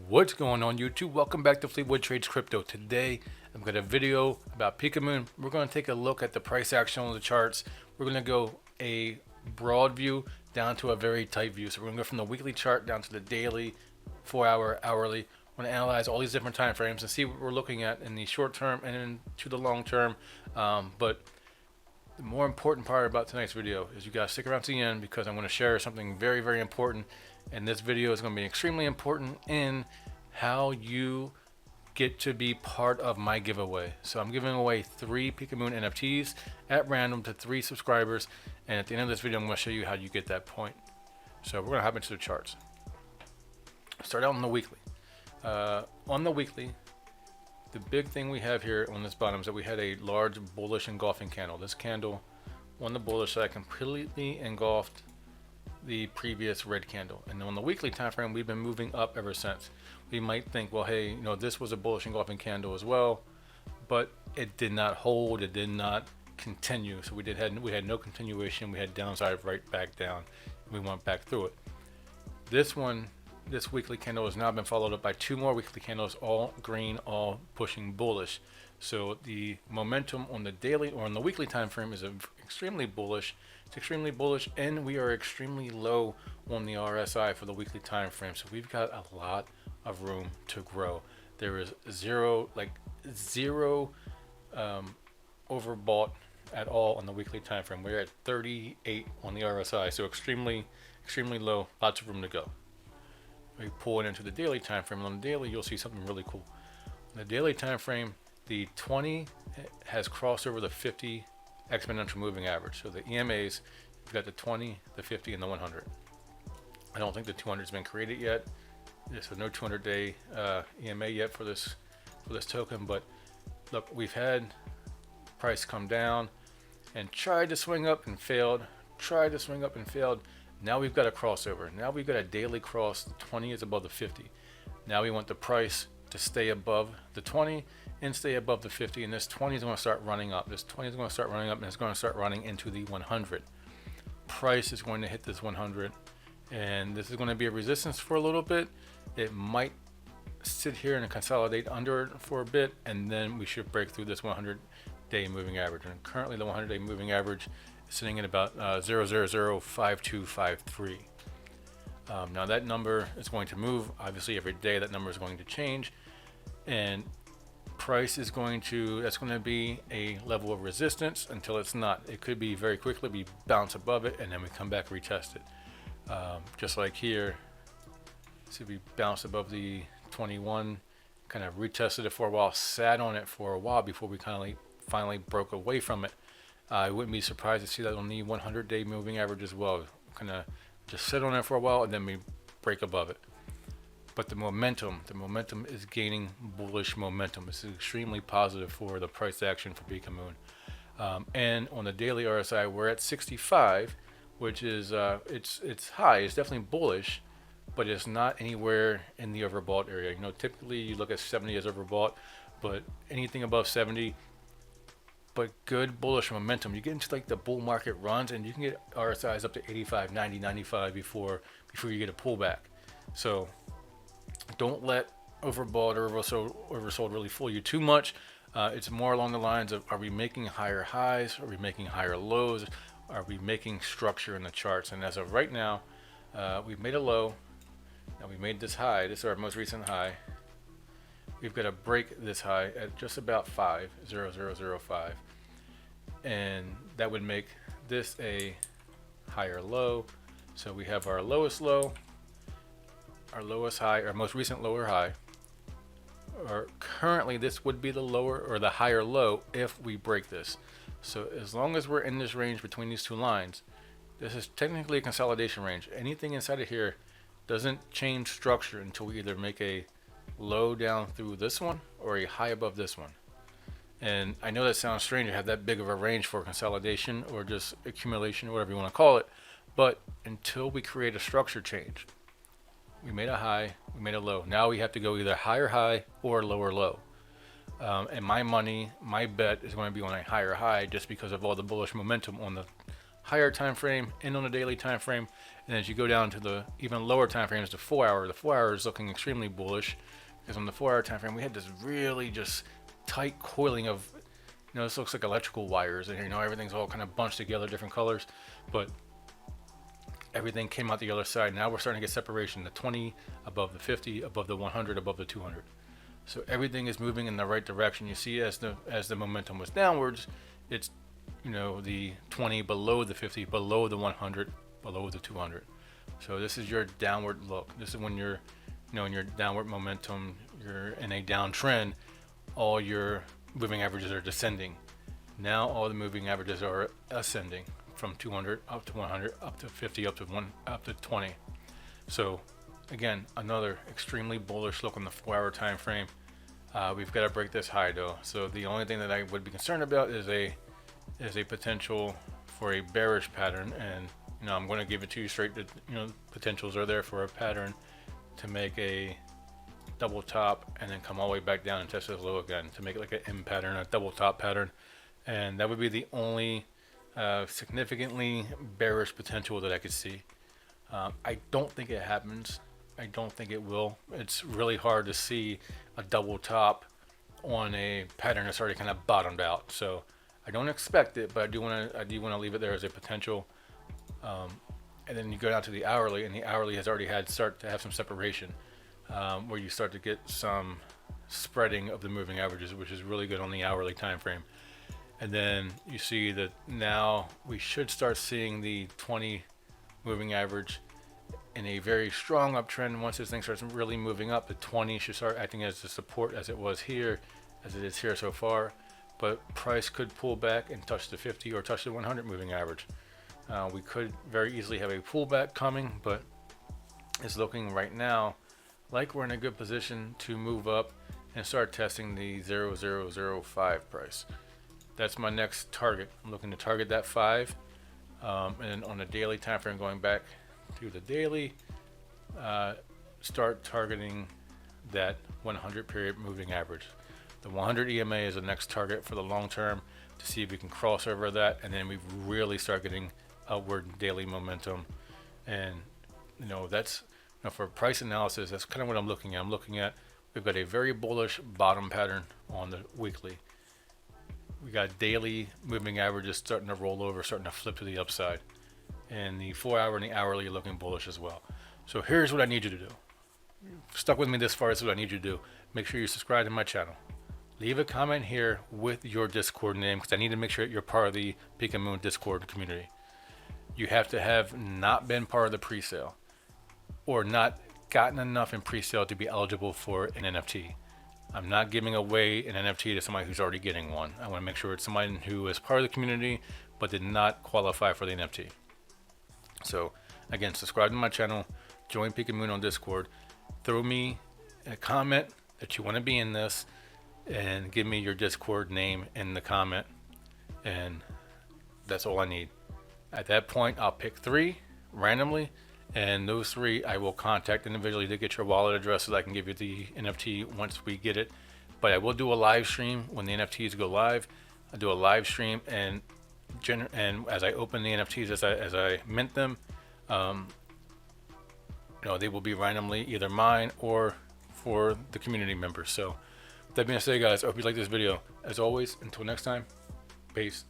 What's going on YouTube? Welcome back to Fleetwood Trades Crypto. Today I've got a video about Pikamoon. We're going to take a look at the price action on the charts. We're going to go a broad view down to a very tight view. So we're going to go from the weekly chart down to the daily, 4-hour, hourly. We're going to analyze all these different time frames and see what we're looking at in the short term and into the long term. But the more important part about tonight's video is you guys stick around to the end because I'm going to share something very, very important. And this video is going to be extremely important in how you get to be part of my giveaway. So I'm giving away 3 Pikamoon NFTs at random to 3 subscribers. And at the end of this video, I'm going to show you how you get that point. So we're going to hop into the charts. Start out on the weekly. On the weekly, the big thing we have here on this bottom is that we had a large bullish engulfing candle. This candle on the bullish side completely engulfed the previous red candle, and on the weekly time frame we've been moving up ever since. We might think, well, hey, you know, this was a bullish engulfing candle as well, but it did not hold, it did not continue. So we had no continuation. We had downside right back down, and we went back through it. This weekly candle has now been followed up by 2 more weekly candles, all green, all pushing bullish. So the momentum on the daily or on the weekly time frame is extremely bullish. It's extremely bullish, and we are extremely low on the RSI for the weekly time frame. So we've got a lot of room to grow. There is zero overbought at all on the weekly time frame. We're at 38 on the RSI, so extremely low. Lots of room to go. We pull it into the daily time frame. On the daily, you'll see something really cool. On the daily time frame, the 20 has crossed over the 50 exponential moving average. So the EMAs, you've got the 20, the 50, and the 100. I don't think the 200 has been created yet. There's no 200-day EMA yet for this token. But look, we've had price come down and tried to swing up and failed. Tried to swing up and failed. Now we've got a crossover. Now we've got a daily cross. The 20 is above the 50. Now we want the price to stay above the 20 and stay above the 50, and this 20 is going to start running up. This 20 is going to start running up, and it's going to start running into the 100. Price is going to hit this 100, and this is going to be a resistance for a little bit. It might sit here and consolidate under it for a bit, and then we should break through this 100-day moving average. And currently the 100-day moving average is sitting at about 0.005253. Now that number is going to move. Obviously every day that number is going to change, and price is going to, that's going to be a level of resistance until it's not. It could be very quickly we bounce above it and then we come back, retest it. Just like here, see, we bounced above the 21, kind of retested it for a while, sat on it for a while before we finally broke away from it. I wouldn't be surprised to see that on the 100-day moving average as well. Kind of just sit on it for a while and then we break above it. But the momentum is gaining bullish momentum. This is extremely positive for the price action for Pikamoon. And on the daily RSI, we're at 65, which is it's high. It's definitely bullish, but it's not anywhere in the overbought area. You know, typically you look at 70 as overbought, but anything above 70. But good bullish momentum. You get into like the bull market runs, and you can get RSIs up to 85, 90, 95 before you get a pullback. So don't let overbought or oversold really fool you too much. It's more along the lines of, are we making higher highs? Are we making higher lows? Are we making structure in the charts? And as of right now, we've made a low. Now we made this high. This is our most recent high. We've got to break this high at just about 5.0005, and that would make this a higher low. So we have our lowest low, our lowest high, our most recent lower high, or currently this would be the lower or the higher low if we break this. So as long as we're in this range between these 2 lines, this is technically a consolidation range. Anything inside of here doesn't change structure until we either make a low down through this one or a high above this one. And I know that sounds strange to have that big of a range for consolidation or just accumulation, whatever you want to call it, but until we create a structure change. We made a high, we made a low. Now we have to go either higher high or lower low. And my bet is going to be on a higher high just because of all the bullish momentum on the higher time frame and on the daily time frame. And as you go down to the even lower time frames, the 4 hour, the 4 hour is looking extremely bullish, because on the 4 hour time frame we had this really just tight coiling of, you know, this looks like electrical wires, and you know, everything's all kind of bunched together, different colors, but everything came out the other side. Now we're starting to get separation, the 20 above the 50, above the 100, above the 200. So everything is moving in the right direction. You see, as the momentum was downwards, it's, you know, the 20 below the 50, below the 100, below the 200. So this is your downward look. This is when you're, you know, in your downward momentum, you're in a downtrend, all your moving averages are descending. Now all the moving averages are ascending, from 200 up to 100, up to 50, up to 20. So again, another extremely bullish look on the 4 hour time frame. We've got to break this high though. So the only thing that I would be concerned about is a potential for a bearish pattern, and you know, I'm going to give it to you straight that, you know, potentials are there for a pattern to make a double top and then come all the way back down and test this low again, to make it like an M pattern, a double top pattern. And that would be the only significantly bearish potential that I could see. I don't think it happens. I don't think it will. It's really hard to see a double top on a pattern that's already kind of bottomed out. So I don't expect it, but I do want to leave it there as a potential. And then you go down to the hourly, and the hourly has already start to have some separation, where you start to get some spreading of the moving averages, which is really good on the hourly time frame. And then you see that now we should start seeing the 20 moving average in a very strong uptrend. Once this thing starts really moving up, the 20 should start acting as the support, as it was here, as it is here so far. But price could pull back and touch the 50 or touch the 100 moving average. We could very easily have a pullback coming, but it's looking right now like we're in a good position to move up and start testing the 0005 price. That's my next target. I'm looking to target that 5, and on the daily time frame, going back to the daily, start targeting that 100 period moving average. The 100 EMA is the next target for the long term, to see if we can cross over that, and then we really start getting upward daily momentum. And you know, that's, you know, for price analysis, that's kind of what I'm looking at. I'm looking at, we've got a very bullish bottom pattern on the weekly. We got daily moving averages starting to roll over, starting to flip to the upside, and the 4 hour and the hourly are looking bullish as well. So here's what I need you to do. Stuck with me this far, this is what I need you to do. Make sure you subscribe to my channel. Leave a comment here with your Discord name, because I need to make sure that you're part of the Pikamoon Discord community. You have to have not been part of the pre-sale, or not gotten enough in pre-sale to be eligible for an NFT. I'm not giving away an NFT to somebody who's already getting one. I want to make sure it's somebody who is part of the community but did not qualify for the NFT. So again, subscribe to my channel, join Pikamoon on Discord, throw me a comment that you want to be in this, and give me your Discord name in the comment, and that's all I need. At that point, I'll pick 3 randomly, and those 3 I will contact individually to get your wallet address so that I can give you the NFT once we get it. But I will do a live stream when the NFTs go live. I do a live stream, and as I open the NFTs, as I mint them, you know, they will be randomly either mine or for the community members. So that being said, guys, I hope you like this video. As always, until next time, peace.